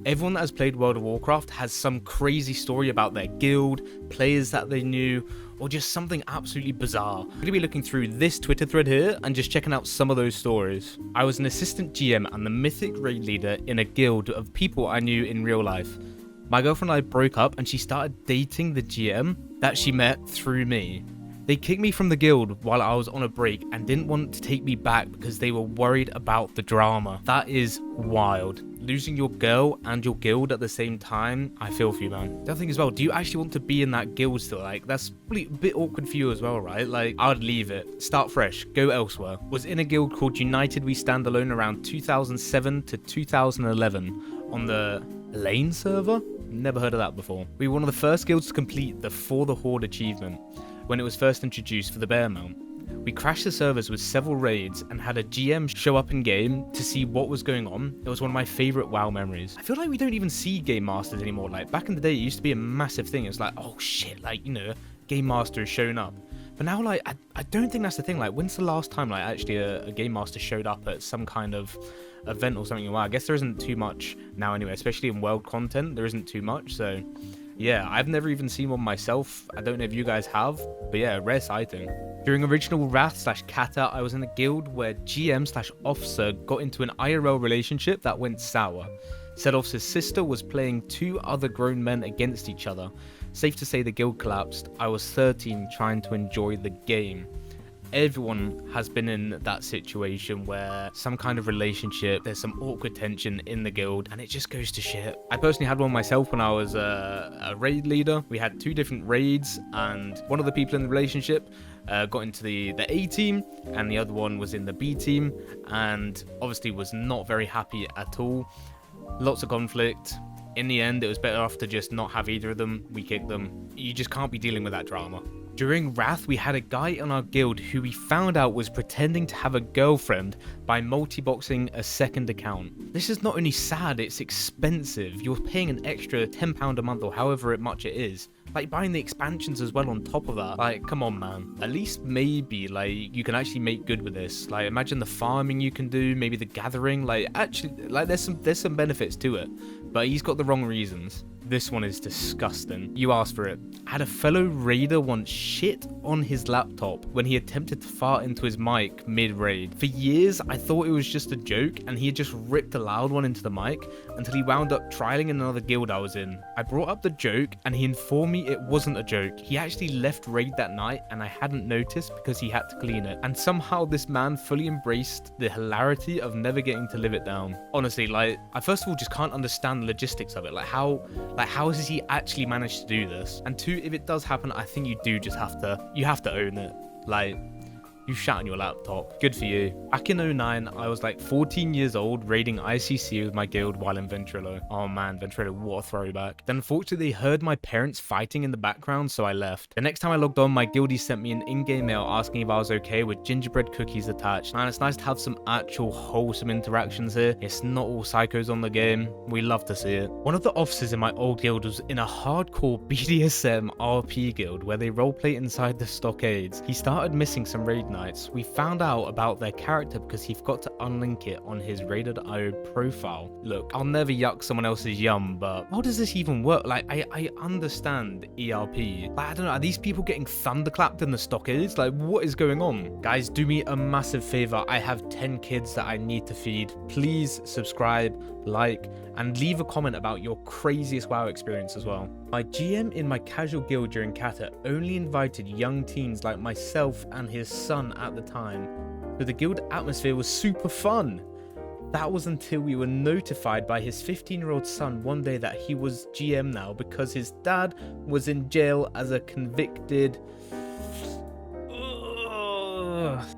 Everyone that has played World of Warcraft has some crazy story about their guild, players that they knew, or just something absolutely bizarre. I'm going to be looking through this Twitter thread here and just checking out some of those stories. I was an assistant GM and the mythic raid leader in a guild of people I knew in real life. My girlfriend and I broke up and she started dating the GM that she met through me. They kicked me from the guild while I was on a break and didn't want to take me back because they were worried about the drama. That is wild. Losing your girl and your guild at the same time, I feel for you, man. The other thing as well, do you actually want to be in that guild still? Like, that's probably a bit awkward for you as well, right? Like, I'd leave it. Start fresh. Go elsewhere. Was in a guild called United We Stand Alone around 2007 to 2011 on the Lane server? Never heard of that before. We were one of the first guilds to complete the For the Horde achievement when it was first introduced for the bear mount. We crashed the servers with several raids and had a GM show up in game to see what was going on. It was one of my favorite WoW memories. I feel like we don't even see game masters anymore. Like back in the day, it used to be a massive thing. It's like, oh shit, like, you know, game master is showing up. But now, like, I don't think that's the thing. Like, when's the last time, like, actually a game master showed up at some kind of event or something? Well, I guess there isn't too much now anyway, especially in world content. There isn't too much, so yeah, I've never even seen one myself. I don't know if you guys have, but yeah, rare sighting. During original Wrath/Kata, I was in a guild where GM/officer got into an IRL relationship that went sour. Said officer's sister was playing two other grown men against each other. Safe to say the guild collapsed. I was 13 trying to enjoy the game. Everyone has been in that situation where some kind of relationship, there's some awkward tension in the guild, and it just goes to shit. I personally had one myself when I was a raid leader. We had two different raids, and one of the people in the relationship got into the A team, and the other one was in the B team, and obviously was not very happy at all. Lots of conflict. In the end, it was better off to just not have either of them. We kicked them. You just can't be dealing with that drama. During Wrath, we had a guy in our guild who we found out was pretending to have a girlfriend by multi-boxing a second account. This is not only sad, it's expensive. You're paying an extra £10 a month or however much it is. Like, buying the expansions as well on top of that. Like, come on, man. At least maybe, like, you can actually make good with this. Like, imagine the farming you can do, maybe the gathering. Like, actually, like, there's some benefits to it. But he's got the wrong reasons. This one is disgusting. You asked for it. I had a fellow raider once shit on his laptop when he attempted to fart into his mic mid-raid. For years, I thought it was just a joke, and he had just ripped a loud one into the mic until he wound up trialing in another guild I was in. I brought up the joke, and he informed me it wasn't a joke. He actually left raid that night, and I hadn't noticed because he had to clean it. And somehow this man fully embraced the hilarity of never getting to live it down. Honestly, like, I first of all just can't understand the logistics of it. Like, how has he actually managed to do this? And two, if it does happen, I think you do just have to own it. Like, you shat on your laptop. Good for you. Back in 09, I was like 14 years old raiding ICC with my guild while in Ventrilo. Oh man, Ventrilo, what a throwback. Then unfortunately, they heard my parents fighting in the background, so I left. The next time I logged on, my guildie sent me an in-game mail asking if I was okay with gingerbread cookies attached. Man, it's nice to have some actual wholesome interactions here. It's not all psychos on the game. We love to see it. One of the officers in my old guild was in a hardcore BDSM RP guild where they roleplay inside the stockades. He started missing some raid nights. We found out about their character because he forgot to unlink it on his raid.io profile. Look, I'll never yuck someone else's yum, but how does this even work? Like, I understand ERP. Like, I don't know, are these people getting thunderclapped in the stockades? Like, what is going on? Guys, do me a massive favor. I have 10 kids that I need to feed. Please subscribe, like, and leave a comment about your craziest WoW experience as well. My GM in my casual guild during Kata only invited young teens like myself and his son at the time, so the guild atmosphere was super fun. That was until we were notified by his 15-year-old son one day that he was GM now because his dad was in jail as a convicted...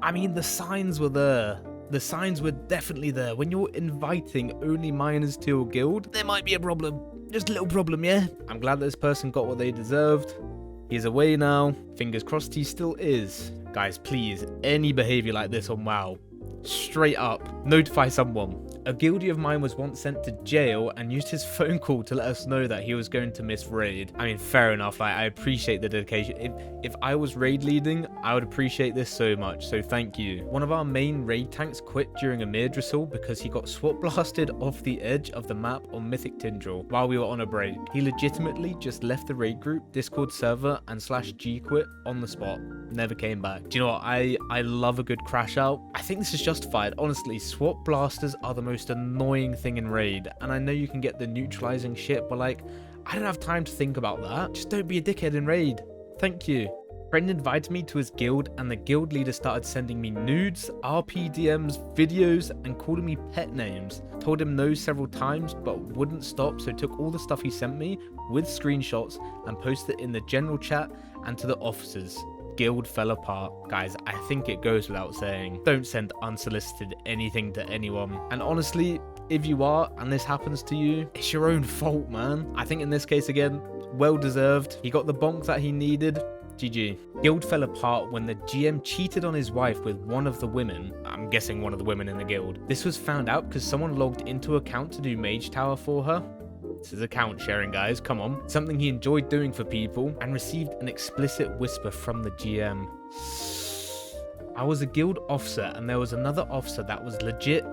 I mean, the signs were there. The signs were definitely there. When you're inviting only minors to your guild, there might be a problem. Just a little problem, yeah? I'm glad that this person got what they deserved. He's away now. Fingers crossed he still is. Guys, please, any behavior like this on WoW, Straight up. Notify someone. A guildie of mine was once sent to jail and used his phone call to let us know that he was going to miss raid. I mean, fair enough. I appreciate the dedication. If I was raid leading, I would appreciate this so much. So thank you. One of our main raid tanks quit during a Mirdrassil because he got swap blasted off the edge of the map on Mythic Tindril while we were on a break. He legitimately just left the raid group, Discord server, and /G quit on the spot. Never came back. Do you know what? I love a good crash out. I think this is justified. Honestly, swap blasters are the most annoying thing in raid, and I know you can get the neutralizing shit, but like, I don't have time to think about that. Just don't be a dickhead in raid. Thank you. Friend invited me to his guild, and the guild leader started sending me nudes, RP DMs, videos, and calling me pet names. Told him no several times, but wouldn't stop, so took all the stuff he sent me with screenshots and posted it in the general chat and to the officers. Guild fell apart. Guys, I think it goes without saying, don't send unsolicited anything to anyone. And honestly, if you are and this happens to you, it's your own fault, man. I think in this case again, well deserved. He got the bonk that he needed. GG. Guild fell apart when the GM cheated on his wife with one of the women. I'm guessing one of the women in the guild. This was found out because someone logged into account to do Mage Tower for her. This is account sharing, guys, come on. Something he enjoyed doing for people, and received an explicit whisper from the GM. I was a guild officer, and there was another officer that was legit,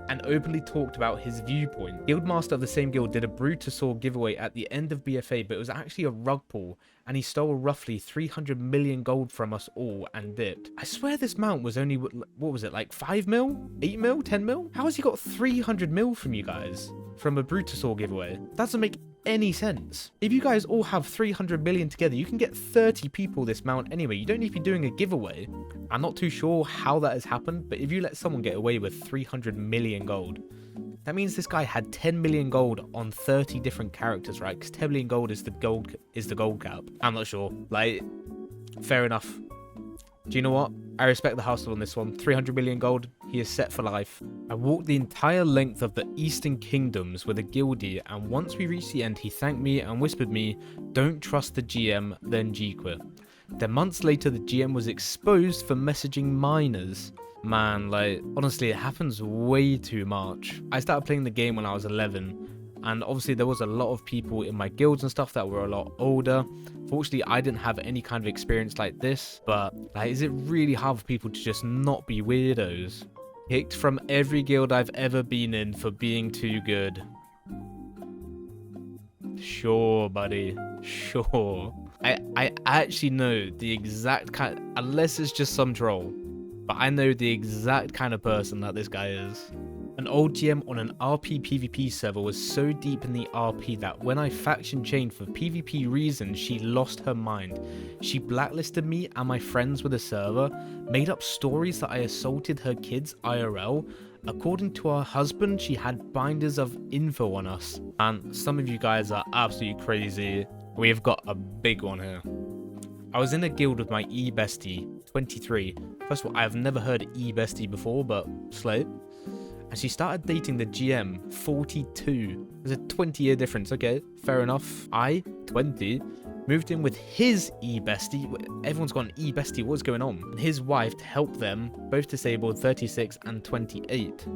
and openly talked about his viewpoint. Guildmaster of the same guild did a Brutasaur giveaway at the end of BFA, but it was actually a rug pull, and he stole roughly 300 million gold from us all and dipped. I swear this mount was only, what was it, like 5 mil? 8 mil? 10 mil? How has he got 300 mil from you guys? From a Brutasaur giveaway? That doesn't make any sense. If you guys all have 300 million together, you can get 30 people this mount anyway. You don't need to be doing a giveaway. I'm not too sure how that has happened, but if you let someone get away with 300 million gold, that means this guy had 10 million gold on 30 different characters, right? Because 10 million gold is the gold cap. I'm not sure. Like, fair enough. Do you know what? I respect the hustle on this one. 300 million gold, he is set for life. I walked the entire length of the Eastern Kingdoms with a guildie, and once we reached the end, he thanked me and whispered me, don't trust the GM, then G-quit. Then months later, the GM was exposed for messaging minors. Man, like, honestly, it happens way too much. I started playing the game when I was 11, and obviously there was a lot of people in my guilds and stuff that were a lot older. Fortunately, I didn't have any kind of experience like this, but like, is it really hard for people to just not be weirdos? Kicked from every guild I've ever been in for being too good. Sure, buddy. Sure. I actually know the exact kind, unless it's just some troll, but I know the exact kind of person that this guy is. An old GM on an RP PvP server was so deep in the RP that when I faction chained for PvP reasons, she lost her mind. She blacklisted me and my friends with the server, made up stories that I assaulted her kids IRL. According to her husband, she had binders of info on us. And some of you guys are absolutely crazy. We've got a big one here. I was in a guild with my e-bestie, 23. First of all, I have never heard e-bestie before, but slay. And she started dating the GM, 42. There's a 20-year difference, okay, fair enough. I, 20, moved in with his e-bestie. Everyone's got an e-bestie, what's going on? And his wife to help them, both disabled, 36 and 28.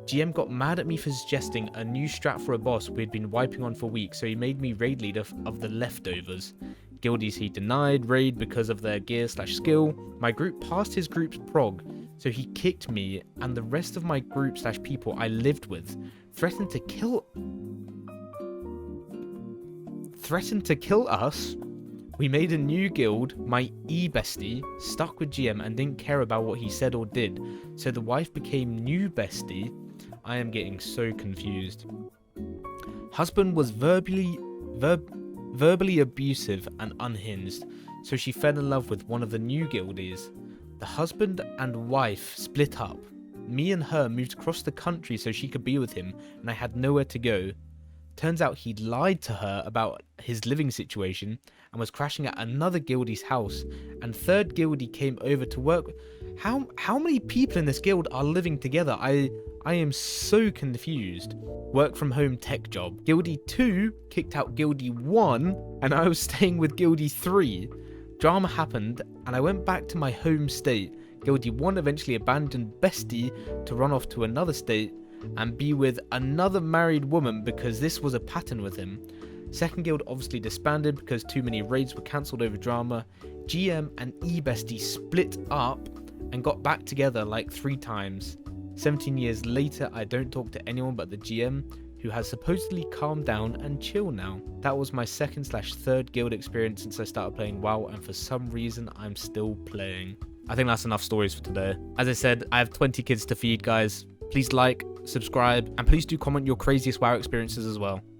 GM got mad at me for suggesting a new strat for a boss we'd been wiping on for weeks, so he made me raid leader of the leftovers. Guildies he denied raid because of their gear/skill. My group passed his group's prog, so he kicked me and the rest of my group/people I lived with. Threatened to kill us. We made a new guild. My e-bestie stuck with GM and didn't care about what he said or did, so the wife became new bestie. I am getting so confused. Husband was verbally abusive and unhinged, so she fell in love with one of the new guildies. The husband and wife split up. Me and her moved across the country so she could be with him, and I had nowhere to go. Turns out he'd lied to her about his living situation and was crashing at another guildie's house, and third guildie came over to work. How many people in this guild are living together? I am so confused. Work from home tech job. Guildie 2 kicked out Guildie 1, and I was staying with Guildie 3. Drama happened, and I went back to my home state. Guildie 1 eventually abandoned Bestie to run off to another state and be with another married woman because this was a pattern with him. Second guild obviously disbanded because too many raids were cancelled over drama. GM and E-Bestie split up and got back together like 3 times. 17 years later, I don't talk to anyone but the GM, who has supposedly calmed down and chill now. That was my second/third guild experience since I started playing WoW, and for some reason I'm still playing. I think that's enough stories for today. As I said, I have 20 kids to feed, guys. Please like, subscribe, and please do comment your craziest WoW experiences as well.